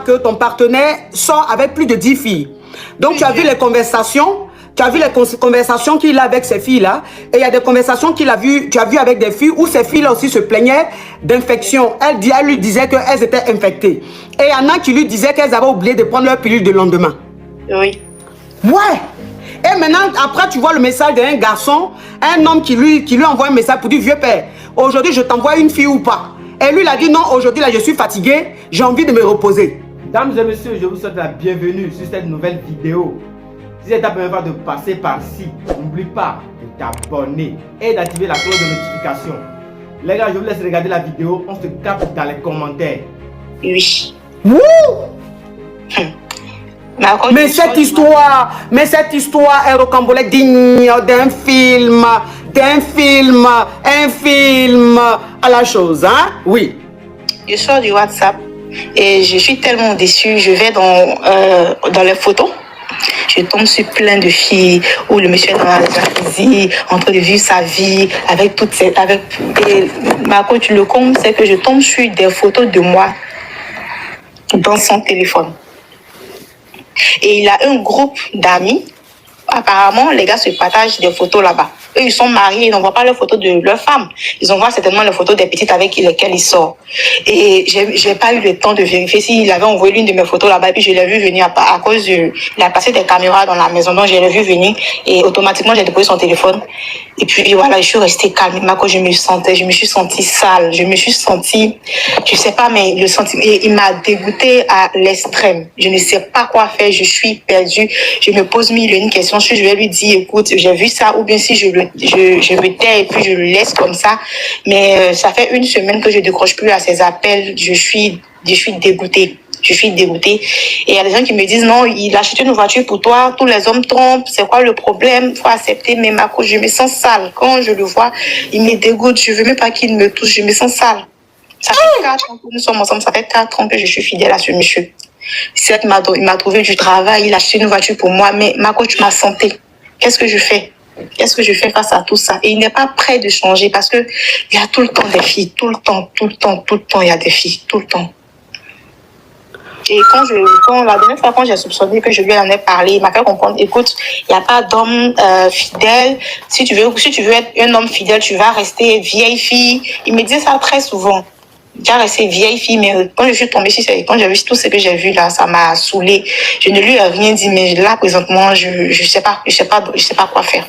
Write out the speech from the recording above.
que ton partenaire sort avec plus de 10 filles. Donc, tu as vu les conversations, qu'il a avec ces filles-là, et il y a des conversations qu'il a vues, tu as vu avec des filles où ces filles-là aussi se plaignaient d'infection. Elle lui disait qu'elles étaient infectées. Et il y en a qui lui disaient qu'elles avaient oublié de prendre leur pilule de lendemain. Oui. Ouais. Et maintenant, après, tu vois le message d'un garçon, un homme qui lui envoie un message pour dire, vieux père, aujourd'hui, je t'envoie une fille ou pas? Et lui, il a dit, non, aujourd'hui, là, je suis fatigué, j'ai envie de me reposer. Dames et messieurs, je vous souhaite la bienvenue sur cette nouvelle vidéo. Si c'est ta première fois de passer par-ci, n'oublie pas de t'abonner et d'activer la cloche de notification. Les gars, je vous laisse regarder la vidéo, on se capte dans les commentaires. Oui. Wouh! Mais cette histoire est rocambolesque, digne d'un film, un film à la chose, hein? Oui. Je sors du WhatsApp et je suis tellement déçue. Je vais dans les photos. Je tombe sur plein de filles où le monsieur est dans la jacuzzi, en train de vivre sa vie avec toutes ces... Et ma coach, le comble, c'est que je tombe sur des photos de moi dans son téléphone. Et il a un groupe d'amis. Apparemment, les gars se partagent des photos là-bas. Eux, ils sont mariés, ils n'envoient pas les photos de leurs femmes. Ils envoient certainement les photos des petites avec lesquelles ils sortent. Et j'ai pas eu le temps de vérifier s'il avait envoyé l'une de mes photos là-bas. Et puis, je l'ai vu venir à cause il a passé des caméras dans la maison. Donc, je l'ai vu venir. Et automatiquement, j'ai déposé son téléphone. Et puis, voilà, je suis restée calme. Mais quand je me suis sentie sale. Je me suis sentie, je sais pas, mais le sentiment, il m'a dégoûtée à l'extrême. Je ne sais pas quoi faire. Je suis perdue. Je me pose mille et une questions. Si je vais lui dire, écoute, j'ai vu ça, ou bien si je me tais et puis je le laisse comme ça. Mais ça fait une semaine que je décroche plus à ses appels. Je suis dégoûtée. Je suis dégoûtée. Et il y a des gens qui me disent, non, il a acheté une voiture pour toi, tous les hommes trompent, c'est quoi le problème? Faut accepter, mais ma coach, je me sens sale. Quand je le vois, il me dégoûte, je veux même pas qu'il me touche, je me sens sale. Ça fait 4 ans que nous sommes ensemble, ça fait 4 ans que je suis fidèle à ce monsieur. Certes, il m'a trouvé du travail, il a acheté une voiture pour moi, mais ma coach m'a santé. Qu'est-ce que je fais? Qu'est-ce que je fais face à tout ça? Et il n'est pas prêt de changer parce que il y a tout le temps des filles, tout le temps, il y a des filles, tout le temps. Et la dernière fois, quand j'ai soupçonné que je lui en ai parlé, il m'a fait comprendre, écoute, il n'y a pas d'homme fidèle. Si tu veux être un homme fidèle, tu vas rester vieille fille. Il me dit ça très souvent. Tu vas rester vieille fille, mais quand je suis tombée sur ça, quand j'ai vu tout ce que j'ai vu là, ça m'a saoulée. Je ne lui ai rien dit, mais là, présentement, je sais pas quoi faire.